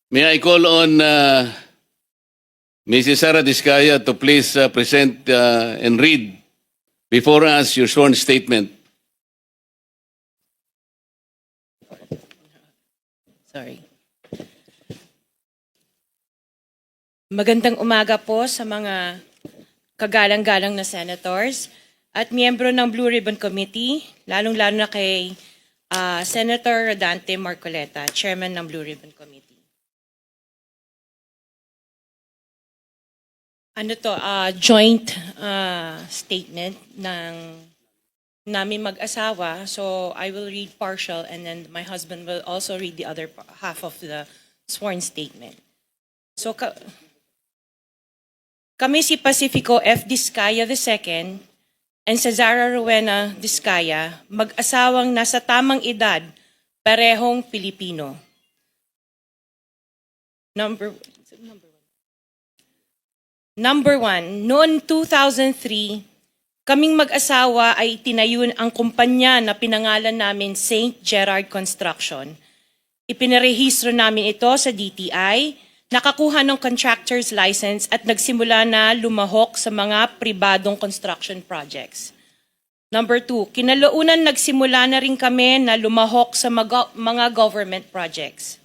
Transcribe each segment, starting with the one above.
May I call on Mrs. Sara Diskaya to please present and read before us your sworn statement. Sorry. Magandang umaga po sa mga kagalang-galang na senators at miyembro ng Blue Ribbon Committee, lalong-lalo na kay Senator Rodante Marcoleta, Chairman ng Blue Ribbon Committee. Ano to, joint statement ng namin mag-asawa. So I will read partial and then my husband will also read the other half of the sworn statement. So kami si Pacifico F. Diskaya II and Cesara Rowena Diskaya, mag-asawang nasa tamang edad, parehong Pilipino. Number one, noon 2003, kaming mag-asawa ay tinayun ang kumpanya na pinangalan namin St. Gerard Construction. Ipinarehistro namin ito sa DTI, nakakuha ng contractor's license at nagsimula na lumahok sa mga pribadong construction projects. Number two, kinalaunan nagsimula na rin kami na lumahok sa mga government projects.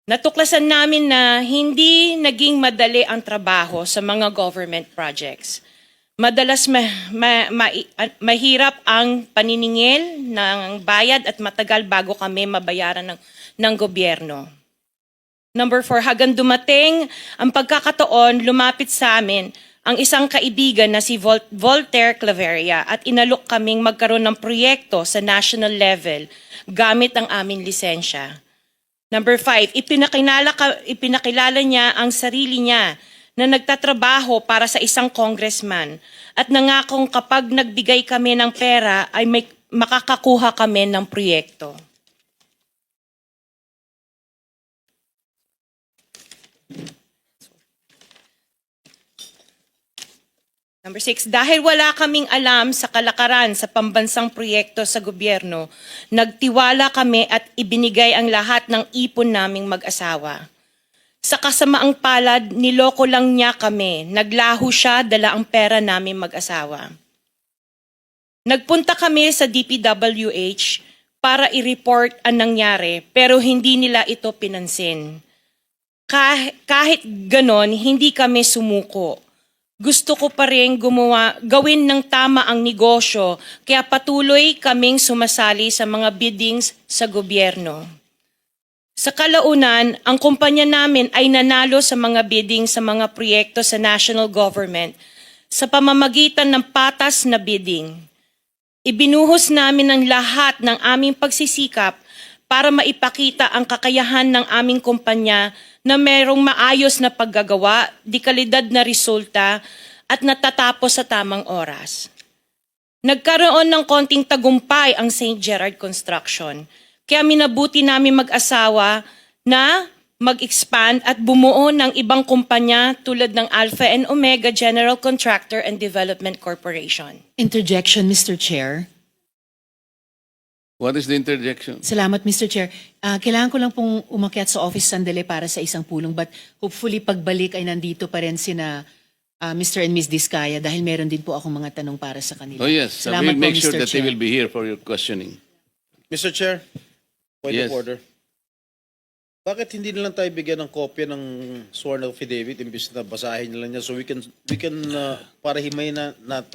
Natuklasan namin na hindi naging madali ang trabaho sa mga government projects. Madalas mahirap ang paniningil ng bayad at matagal bago kami mabayaran ng gobyerno. Number 4, hanggang dumating ang pagkakataon, lumapit sa amin ang isang kaibigan na si Voltaire Claveria at inalok kaming magkaroon ng proyekto sa national level gamit ang aming lisensya. Number 5, ipinakilala niya ang sarili niya na nagtatrabaho para sa isang congressman at nangakong kapag nagbigay kami ng pera ay makakakuha kami ng proyekto. Number 6, dahil wala kaming alam sa kalakaran sa pambansang proyekto sa gobyerno, nagtiwala kami at ibinigay ang lahat ng ipon naming mag-asawa. Sa kasamaang palad, niloko lang niya kami. Naglaho siya, dala ang pera namin mag-asawa. Nagpunta kami sa DPWH para i-report ang nangyari, pero hindi nila ito pinansin. Kahit ganon, hindi kami sumuko. Gusto ko pa rin gawin ng tama ang negosyo, kaya patuloy kaming sumasali sa mga biddings sa gobyerno. Sa kalaunan, ang kumpanya namin ay nanalo sa mga bidding sa mga proyekto sa national government sa pamamagitan ng patas na bidding. Ibinuhos namin ang lahat ng aming pagsisikap para maipakita ang kakayahan ng aming kumpanya na mayroong maayos na paggagawa, dekalidad na resulta at natatapos sa tamang oras. Nagkaroon ng konting tagumpay ang St. Gerard Construction, kaya minabuti namin mag-asawa na mag-expand at bumuo ng ibang kumpanya tulad ng Alpha and Omega General Contractor and Development Corporation. Interjection, Mr. Chair. What is the interjection? Salamat, Mr. Chair. Kailangan ko lang pong umakyat sa office sandali para sa isang pulong, but hopefully pagbalik ay nandito pa rin sina Mr. and Ms. Diskaya dahil meron din po akong mga tanong para sa kanila. Oh yes, Salamat we'll make po, sure Mr. that they Chair. will be here for your questioning. Mr. Chair, point Yes. of order. Bakit hindi na lang tayo bigyan ng kopya ng sworn affidavit imbis na basahin nila niya so we can para himay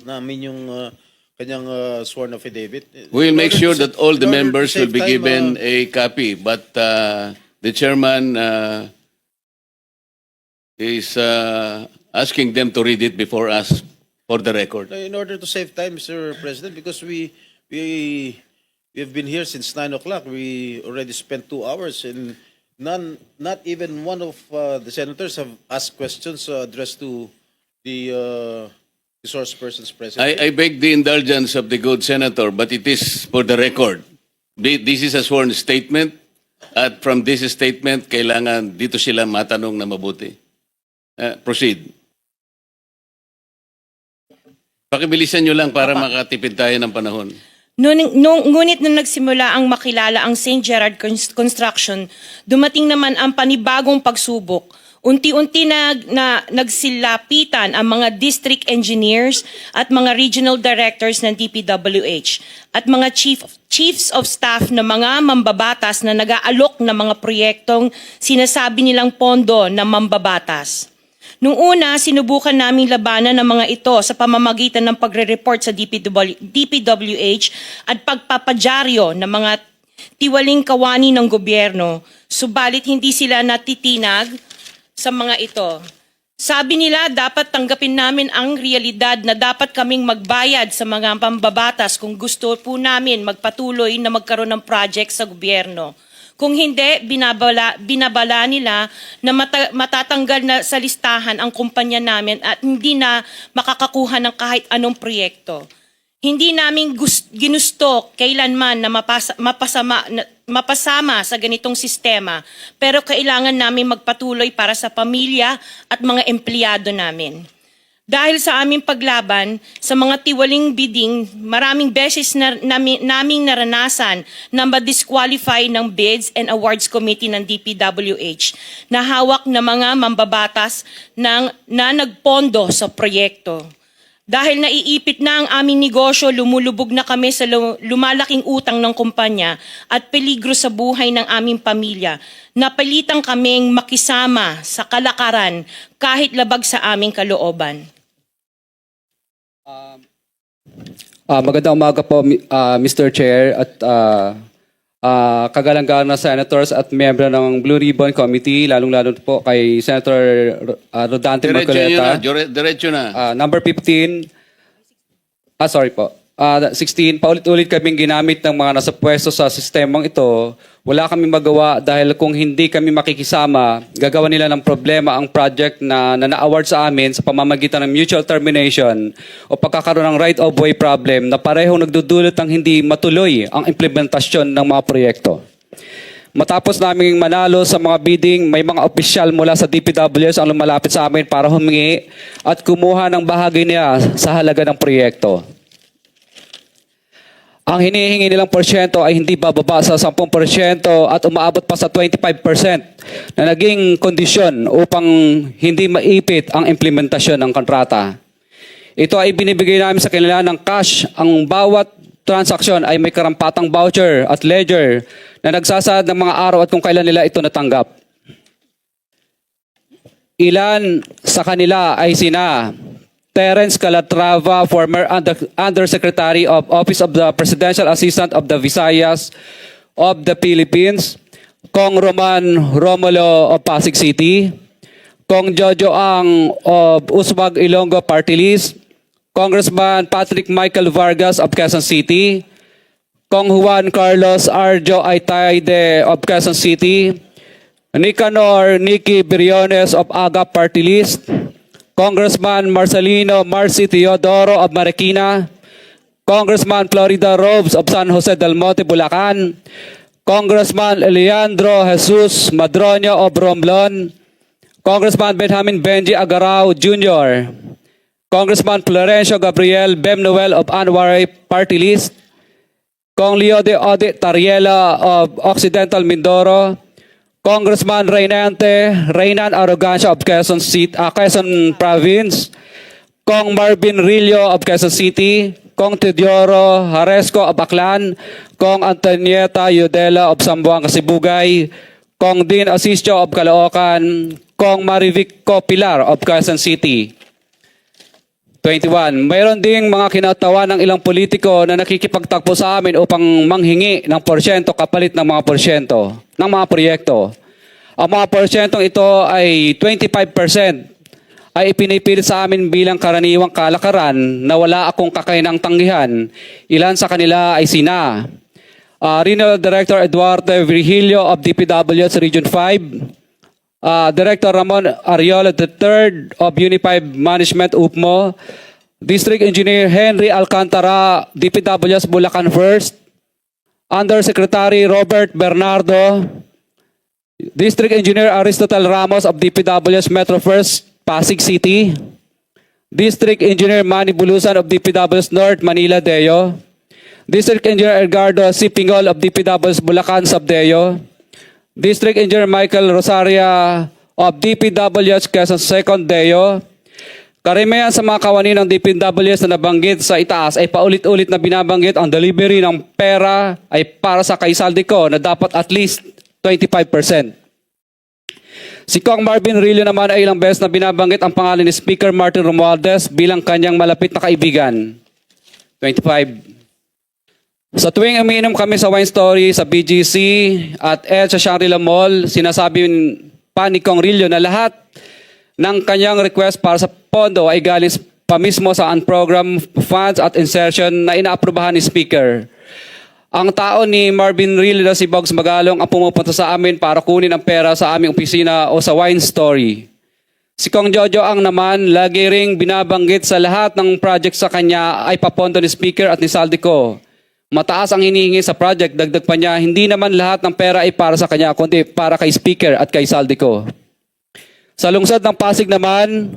namin yung kanyang sworn affidavit. We'll make sure that all the in order to members will save be time, given a copy, but the chairman is asking them to read it before us for the record. in order to save time, Mr. President, because we have been here since 9 o'clock. We already spent 2 hours and not even one of the senators have asked questions addressed to the resource persons present. I beg the indulgence of the good senator, but it is for the record. This is a sworn statement, at from this statement, kailangan dito sila matanong na mabuti. Proceed. Pakibilisan nyo lang para makatipid tayo ng panahon. Ngunit nung nagsimula ang makilala ang St. Gerard Construction, dumating naman ang panibagong pagsubok. Unti-unti nagsilapitan ang mga district engineers at mga regional directors ng DPWH at mga chiefs of staff na mga mambabatas na nag-aalok ng mga proyektong sinasabi nilang pondo na mambabatas. Nung una, sinubukan naming labanan ng mga ito sa pamamagitan ng pagre-report sa DPWH at pagpapadyaryo ng mga tiwaling kawani ng gobyerno, subalit hindi sila natitinag sa mga ito. Sabi nila dapat tanggapin namin ang realidad na dapat kaming magbayad sa mga pambabatas kung gusto po namin magpatuloy na magkaroon ng project sa gobyerno. Kung hindi, binabala nila na matatanggal na sa listahan ang kumpanya namin at hindi na makakakuha ng kahit anong proyekto. Hindi namin ginusto kailanman na mapasama sa ganitong sistema, pero kailangan namin magpatuloy para sa pamilya at mga empleyado namin. Dahil sa aming paglaban sa mga tiwaling bidding, maraming beses naming naranasan na ma-disqualify ng Bids and Awards Committee ng DPWH na hawak na mga mambabatas na nagpondo sa proyekto. Dahil naiipit na ang aming negosyo, lumulubog na kami sa lumalaking utang ng kumpanya at peligro sa buhay ng aming pamilya. Napilitan kaming makisama sa kalakaran kahit labag sa aming kalooban. Magandang umaga po, Mr. Chair at kagalang-galang na senators at miyembro ng Blue Ribbon Committee, lalong-lalo po kay Senator Rodante Marcoleta. Diretso na. Number 15, sorry po. 16, paulit-ulit kaming ginamit ng mga nasa pwesto sa sistemang ito. Wala kaming magawa dahil kung hindi kami makikisama, gagawa nila ng problema ang project na na-award sa amin sa pamamagitan ng mutual termination o pagkakaroon ng right-of-way problem na parehong nagdudulot ng hindi matuloy ang implementasyon ng mga proyekto. Matapos naming manalo sa mga bidding, may mga opisyal mula sa DPWS ang lumalapit sa amin para humingi at kumuha ng bahagi niya sa halaga ng proyekto. Ang hinihingi nilang porsyento ay hindi bababa sa 10% at umaabot pa sa 25% na naging kondisyon upang hindi maipit ang implementasyon ng kontrata. Ito ay binibigay namin sa kanila ng cash. Ang bawat transaksyon ay may karampatang voucher at ledger na nagsasaad ng mga araw at kung kailan nila ito natanggap. Ilan sa kanila ay sina Terence Calatrava, former Undersecretary of Office of the Presidential Assistant of the Visayas of the Philippines, Kong Roman Romulo of Pasig City, Kong Jojo Ang of Uswag Ilonggo Party List, Congressman Patrick Michael Vargas of Quezon City, Kong Juan Carlos Arjo Aitayde of Quezon City, Nicanor Nicky Briones of Aga Party List, Congressman Marcelino Marcy Teodoro of Marikina, Congressman Florida Robes of San Jose del Monte, Bulacan, Congressman Leandro Jesus Madroño of Romblon, Congressman Benjamin Benji Agarao Jr., Congressman Florencio Gabriel Bemnoel of Anwaray Party List, Kong Leo de Ode Tariela of Occidental Mindoro, Congressman Reynan Arrogancia of Quezon Province, Kong Marvin Rillo of Quezon City, Kong Teodoro Haresco of Aklan, Kong Antonieta Yudela of Zamboanga, Sibugay, Kong Dean Asisio of Caloocan, Kong Marivic Pilar of Quezon City. 21. Mayroon ding mga kinatawa ng ilang politiko na nakikipagtakbo sa amin upang manghingi ng porsyento kapalit ng mga porsyento ng mga proyekto. Ang mga porsyentong ito ay 25% ay ipinipilit sa amin bilang karaniwang kalakaran na wala akong kakainang tanggihan. Ilan sa kanila ay sina Regional Director Eduardo Virgilio of DPWS Region 5, Director Ramon Ariola III of Unified Management UPMO, District Engineer Henry Alcantara, DPWS Bulacan First, Undersecretary Robert Bernardo, District Engineer Aristotle Ramos of DPWS Metro First, Pasig City, District Engineer Manny Bulusan of DPWS North, Manila Deo, District Engineer Edgardo C. Pingol of DPW's Bulacan Subdeo, District Engineer Michael Rosaria of DPWH Quezon Second Deo. Karamihan sa mga kawani ng DPWH na nabanggit sa itaas ay paulit-ulit na binabanggit ang delivery ng pera ay para sa kay Saldico na dapat at least 25%. Si Kong Marvin Rillo naman ay ilang beses na binabanggit ang pangalan ni Speaker Martin Romualdez bilang kanyang malapit na kaibigan. 25. Sa tuwing umiinom kami sa Wine Story, sa BGC at sa Shangri-La Mall, sinasabi pa ni Kong Rillo na lahat ng kanyang request para sa pondo ay galing pa mismo sa unprogrammed funds at insertion na inaaprubahan ni Speaker. Ang tao ni Marvin Rillo na si Bogs Magalong ang pumupunta sa amin para kunin ang pera sa aming opisina o sa Wine Story. Si Kong Jojo ang naman lagi ring binabanggit sa lahat ng project sa kanya ay papondo ni Speaker at ni Saldico. Mataas ang hinihingi sa project, dagdag pa niya, hindi naman lahat ng pera ay para sa kanya, kundi para kay Speaker at kay Saldico. Sa lungsod ng Pasig naman,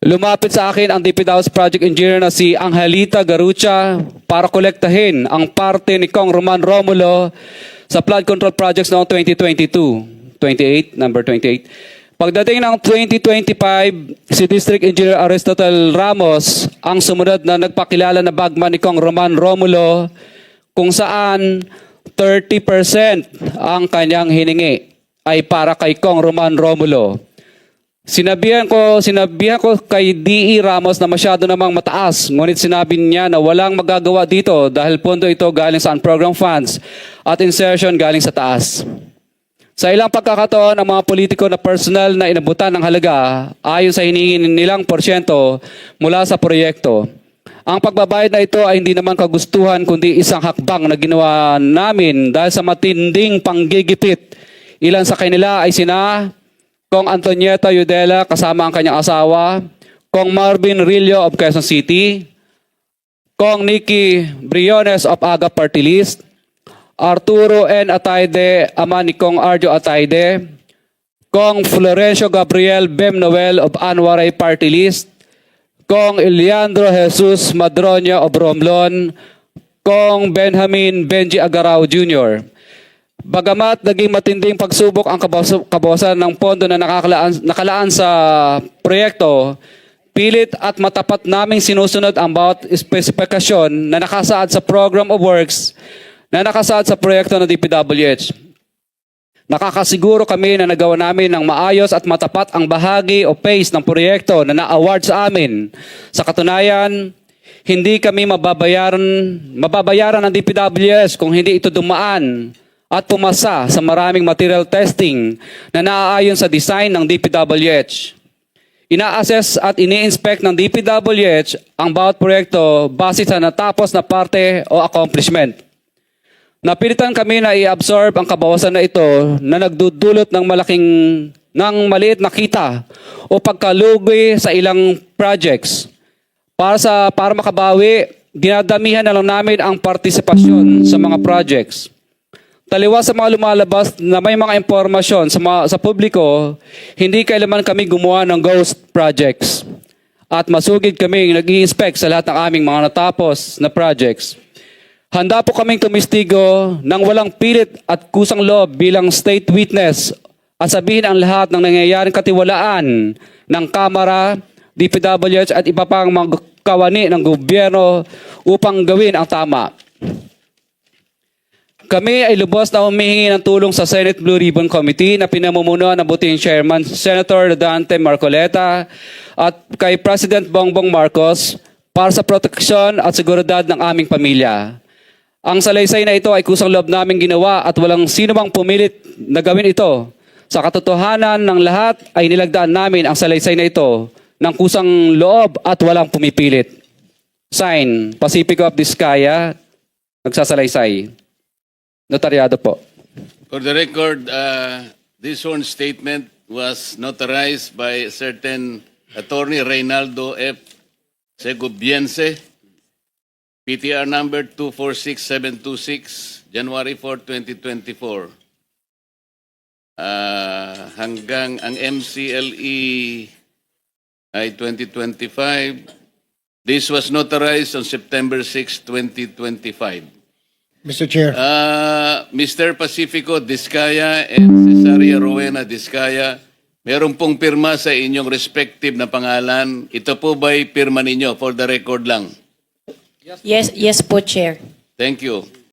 lumapit sa akin ang DPW's project engineer na si Angelita Garucha para kolektahin ang parte ni Kong Roman Romulo sa flood control projects noong 2022. 28, number 28. Pagdating ng 2025, si District Engineer Aristotle Ramos ang sumunod na nagpakilala na bagman ni Kong Roman Romulo kung saan 30% ang kanyang hiningi ay para kay Kong Roman Romulo. Sinabihan ko kay D.E. Ramos na masyado namang mataas, ngunit sinabi niya na walang magagawa dito dahil pondo ito galing sa unprogrammed funds at insertion galing sa taas. Sa ilang pagkakataon, ang mga politiko na personal na inabutan ng halaga ayon sa hiningi nilang porsyento mula sa proyekto. Ang pagbabayad na ito ay hindi naman kagustuhan kundi isang hakbang na ginawa namin dahil sa matinding panggigipit. Ilan sa kanila ay sina Kong Antonieta Yudela kasama ang kanyang asawa, Kong Marvin Rillo of Quezon City, Kong Nikki Briones of Aga Party List, Arturo N. Ataide, ama ni Kong Arjo Ataide, Kong Florencio Gabriel Bem Noel of Anwaray Party List, Kong Eliandro Jesus Madroña of Romblon, Kong Benjamin Benji Agarao Jr. Bagamat naging matinding pagsubok ang kabawasan ng pondo na nakalaan sa proyekto, pilit at matapat naming sinusunod ang bawat espesifikasyon na nakasaad sa Program of Works na nakasaad sa proyekto ng DPWH. Nakakasiguro kami na nagawa namin ng maayos at matapat ang bahagi o phase ng proyekto na na-award sa amin. Sa katunayan, hindi kami mababayaran ng DPWH kung hindi ito dumaan at pumasa sa maraming material testing na naaayon sa design ng DPWH. Ina-assess at ini-inspect ng DPWH ang bawat proyekto base sa natapos na parte o accomplishment. Napilitan kami na i-absorb ang kabawasan na ito na nagdudulot ng maliit na kita o pagkalugi sa ilang projects. Para makabawi, dinadamihan na lang namin ang partisipasyon sa mga projects. Taliwas sa mga lumalabas na may mga impormasyon sa publiko, hindi kailanman kami gumawa ng ghost projects. At masugid kami nag-i-inspect sa lahat ng aming mga natapos na projects. Handa po kaming tumistigo ng walang pilit at kusang loob bilang state witness at sabihin ang lahat ng nangyayaring katiwalaan ng Kamara, DPWH at iba pang mga kawani ng gobyerno upang gawin ang tama. Kami ay lubos na humihingi ng tulong sa Senate Blue Ribbon Committee na pinamumunuan ng buting Chairman Senator Dante Marcoleta at kay President Bongbong Marcos para sa proteksyon at seguridad ng aming pamilya. Ang salaysay na ito ay kusang loob naming ginawa at walang sino mang pumilit na gawin ito. Sa katotohanan ng lahat ay nilagdaan namin ang salaysay na ito ng kusang loob at walang pumipilit. Sign, Pacifico of Vizcaya, nagsasalaysay. Notaryado po. For the record, this sworn statement was notarized by a certain Attorney Reynaldo F. Segubiense, PTR number 246726, January 4, 2024. Hanggang ang MCLE ay 2025, This was notarized on September 6, 2025. Mr. Chair. Mr. Pacifico Discaya and Cesaria Rowena Discaya, meron pong pirma sa inyong respective na pangalan. Ito po ba'y pirma ninyo? For the record lang. Yes po, Chair. Thank you.